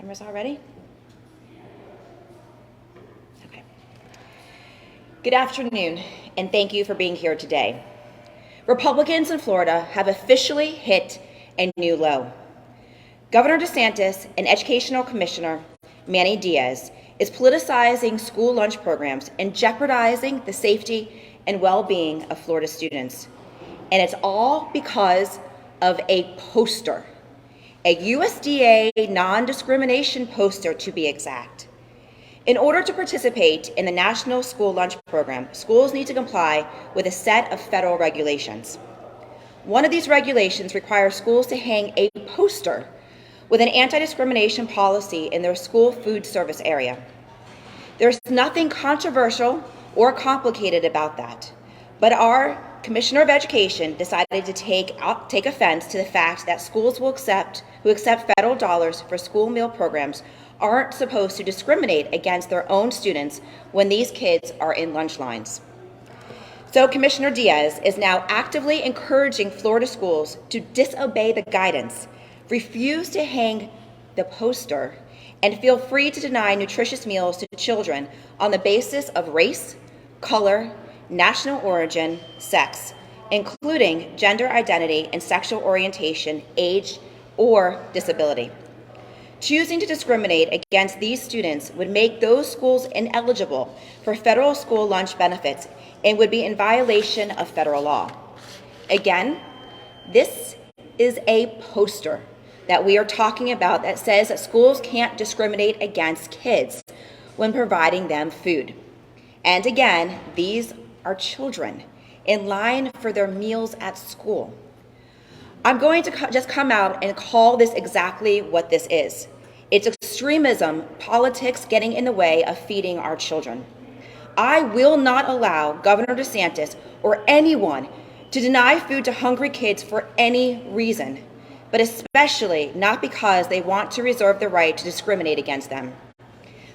Cameras all ready? Okay. Good afternoon, and thank you for being here today. Republicans in Florida have officially hit a new low. Governor DeSantis and Educational Commissioner Manny Diaz is politicizing school lunch programs and jeopardizing the safety and well-being of Florida students. And it's all because of a poster, a USDA Non-Discrimination poster to be exact. In order to participate in the National School Lunch Program, schools need to comply with a set of federal regulations. One of these regulations requires schools to hang a poster with an anti-discrimination policy in their school food service area. There's nothing controversial or complicated about that, but our Commissioner of Education decided to take offense to the fact that schools who accept federal dollars for school meal programs aren't supposed to discriminate against their own students when these kids are in lunch lines. So Commissioner Diaz is now actively encouraging Florida schools to disobey the guidance, refuse to hang the poster, and feel free to deny nutritious meals to children on the basis of race, color, national origin, sex, including gender identity and sexual orientation, age, or disability. Choosing to discriminate against these students would make those schools ineligible for federal school lunch benefits and would be in violation of federal law. Again, this is a poster that we are talking about that says that schools can't discriminate against kids when providing them food. And again, these are children in line for their meals at school. I'm going to just come out and call this exactly what this is. It's extremism, politics getting in the way of feeding our children. I will not allow Governor DeSantis or anyone to deny food to hungry kids for any reason, but especially not because they want to reserve the right to discriminate against them.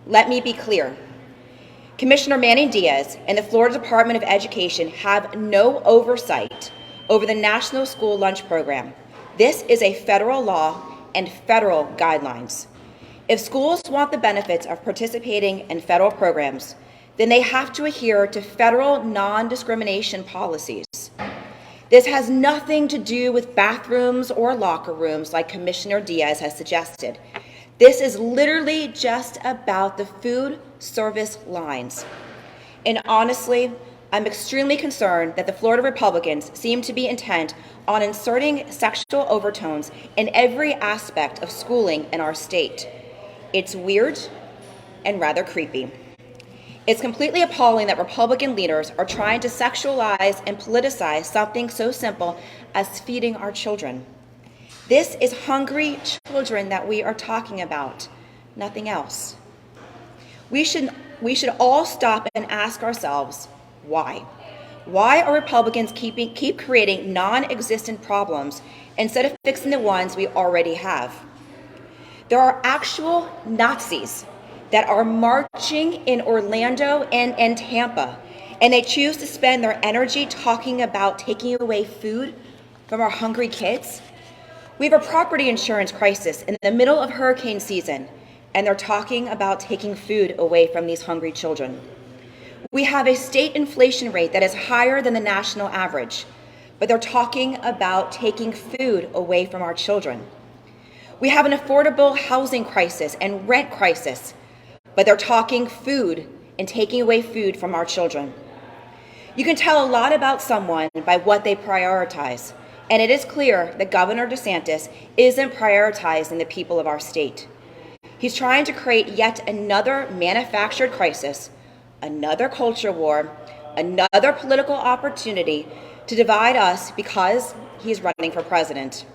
Let me be clear. Commissioner Manny Diaz and the Florida Department of Education have no oversight over the National School Lunch Program. This is a federal law and federal guidelines. If schools want the benefits of participating in federal programs, then they have to adhere to federal non-discrimination policies. This has nothing to do with bathrooms or locker rooms like Commissioner Diaz has suggested. This is literally just about the food service lines. And honestly, I'm extremely concerned that the Florida Republicans seem to be intent on inserting sexual overtones in every aspect of schooling in our state. It's weird and rather creepy. It's completely appalling that Republican leaders are trying to sexualize and politicize something so simple as feeding our children. This is hungry children that we are talking about, nothing else. We should all stop and ask ourselves, why? Why are Republicans keep creating non-existent problems instead of fixing the ones we already have? There are actual Nazis that are marching in Orlando and Tampa, and they choose to spend their energy talking about taking away food from our hungry kids. We have a property insurance crisis in the middle of hurricane season, and they're talking about taking food away from these hungry children. We have a state inflation rate that is higher than the national average, but they're talking about taking food away from our children. We have an affordable housing crisis and rent crisis, but they're talking food and taking away food from our children. You can tell a lot about someone by what they prioritize, and it is clear that Governor DeSantis isn't prioritizing the people of our state. He's trying to create yet another manufactured crisis, another culture war, another political opportunity to divide us because he's running for president.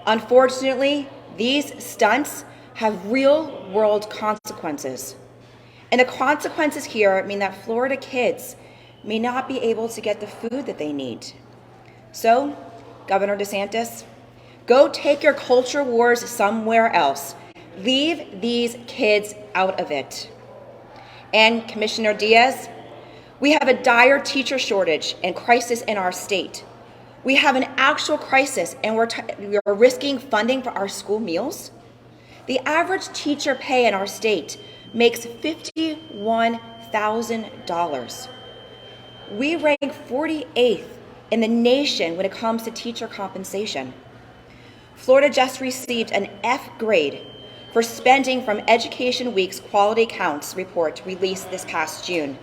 Unfortunately, these stunts have real-world consequences. And the consequences here mean that Florida kids may not be able to get the food that they need. So, Governor DeSantis, go take your culture wars somewhere else. Leave these kids out of it. And Commissioner Diaz, we have a dire teacher shortage and crisis in our state. We have an actual crisis and we're risking funding for our school meals. The average teacher pay in our state makes $51,000. We rank 48th in the nation when it comes to teacher compensation. Florida just received an F grade for spending from Education Week's Quality Counts report released this past June,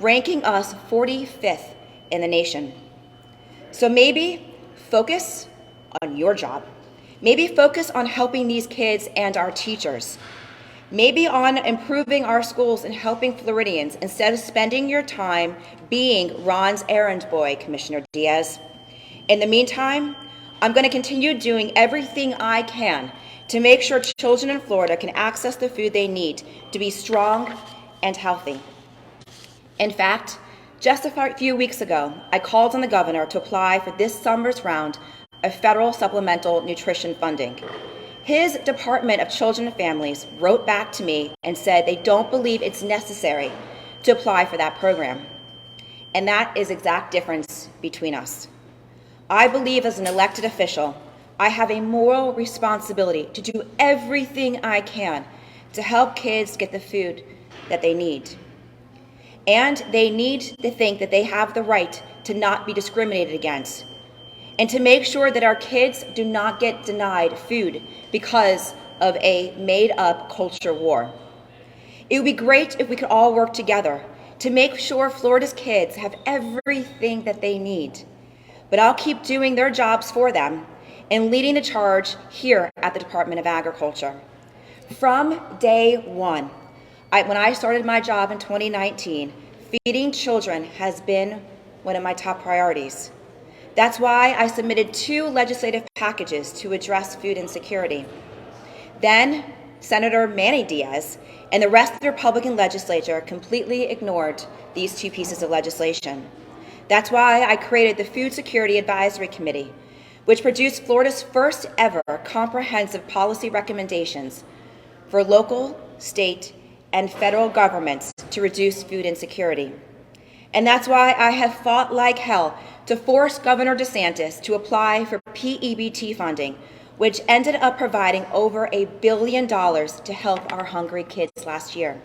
ranking us 45th in the nation. So maybe focus on your job. Maybe focus on helping these kids and our teachers. Maybe on improving our schools and helping Floridians instead of spending your time being Ron's errand boy, Commissioner Diaz. In the meantime, I'm going to continue doing everything I can to make sure children in Florida can access the food they need to be strong and healthy. In fact, just a few weeks ago, I called on the governor to apply for this summer's round of federal supplemental nutrition funding. His Department of Children and Families wrote back to me and said they don't believe it's necessary to apply for that program. And that is the exact difference between us. I believe as an elected official, I have a moral responsibility to do everything I can to help kids get the food that they need. And they need to think that they have the right to not be discriminated against, and to make sure that our kids do not get denied food because of a made-up culture war. It would be great if we could all work together to make sure Florida's kids have everything that they need. But I'll keep doing their jobs for them and leading the charge here at the Department of Agriculture. From day one, when I started my job in 2019, feeding children has been one of my top priorities. That's why I submitted 2 legislative packages to address food insecurity. Then, Senator Manny Diaz and the rest of the Republican legislature completely ignored these 2 pieces of legislation. That's why I created the Food Security Advisory Committee, which produced Florida's first ever comprehensive policy recommendations for local, state, and federal governments to reduce food insecurity. And that's why I have fought like hell to force Governor DeSantis to apply for PEBT funding, which ended up providing over $1 billion to help our hungry kids last year.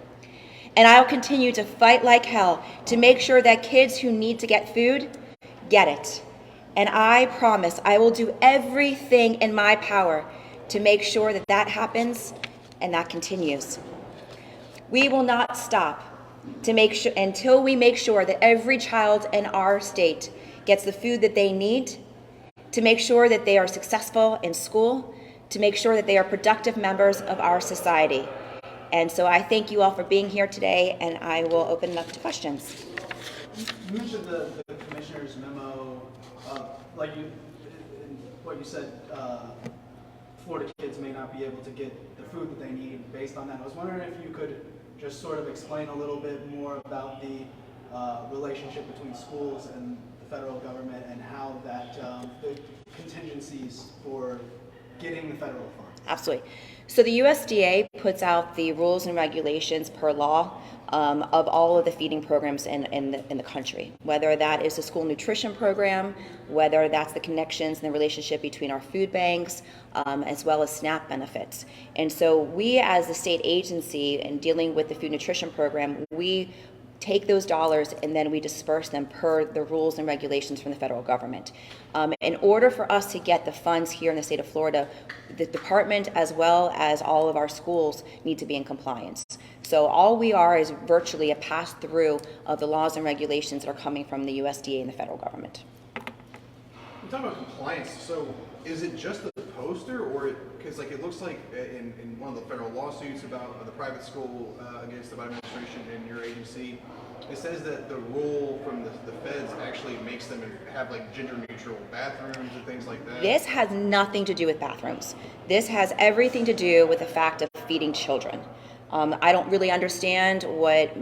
And I'll continue to fight like hell to make sure that kids who need to get food get it. And I promise I will do everything in my power to make sure that that happens and that continues. We will not stop to make sure until we make sure that every child in our state gets the food that they need, to make sure that they are successful in school, to make sure that they are productive members of our society. And so I thank you all for being here today, and I will open it up to questions. You mentioned the commissioner's memo, what you said, Florida kids may not be able to get the food that they need based on that. I was wondering if you could just sort of explain a little bit more about the relationship between schools and the federal government and how that the contingencies for getting the federal funds. Absolutely. So the USDA puts out the rules and regulations per law of all of the feeding programs in the country, whether that is the school nutrition program, whether that's the connections and the relationship between our food banks, as well as SNAP benefits. And so we, as the state agency in dealing with the food nutrition program, we take those dollars and then we disperse them per the rules and regulations from the federal government. In order for us to get the funds here in the state of Florida, the department as well as all of our schools need to be in compliance. So all we are is virtually a pass-through of the laws and regulations that are coming from the USDA and the federal government. We're talking about compliance, so is it just the poster, or because it looks like in one of the federal lawsuits about the private school against the Biden administration and your agency, it says that the rule from the feds actually makes them have gender neutral bathrooms and things like that. This has nothing to do with bathrooms. This has everything to do with the fact of feeding children. I don't really understand what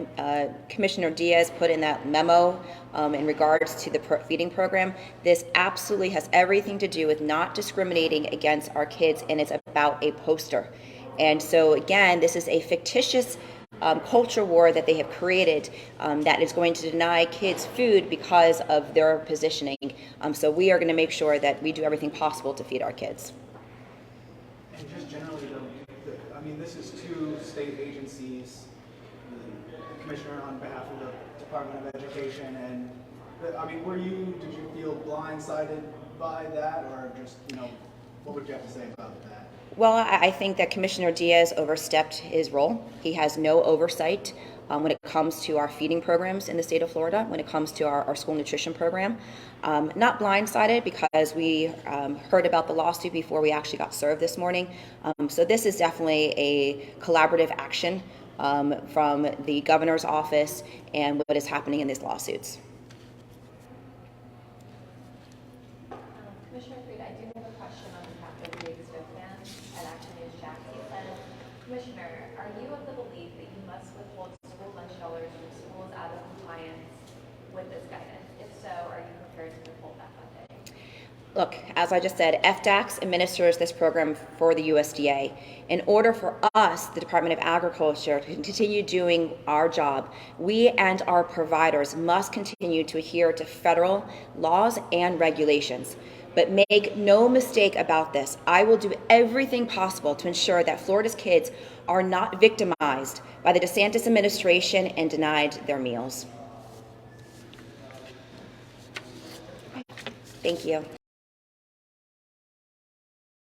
Commissioner Diaz put in that memo in regards to the feeding program. This absolutely has everything to do with not discriminating against our kids, and it's about a poster. And so again, this is a fictitious culture war that they have created that is going to deny kids food because of their positioning. So we are going to make sure that we do everything possible to feed our kids. And just generally, though, I mean, this is two state agencies, the commissioner on behalf of the Department of Education, and, I mean, did you feel blindsided by that, or just, what would you have to say about that? Well, I think that Commissioner Diaz overstepped his role. He has no oversight when it comes to our feeding programs in the state of Florida, when it comes to our school nutrition program. Not blindsided because we heard about the lawsuit before we actually got served this morning. So this is definitely a collaborative action from the governor's office and what is happening in these lawsuits. Commissioner Fried, I do have a question on behalf of the Exopan at Action News Jack. He says, Commissioner, are you of the belief that you must withhold school lunch dollars when schools out of compliance with this guidance? If so, are you prepared to withhold that funding? Look, as I just said, FDACS administers this program for the USDA. In order for us, the Department of Agriculture, to continue doing our job, we and our providers must continue to adhere to federal laws and regulations. But make no mistake about this, I will do everything possible to ensure that Florida's kids are not victimized by the DeSantis administration and denied their meals. Thank you.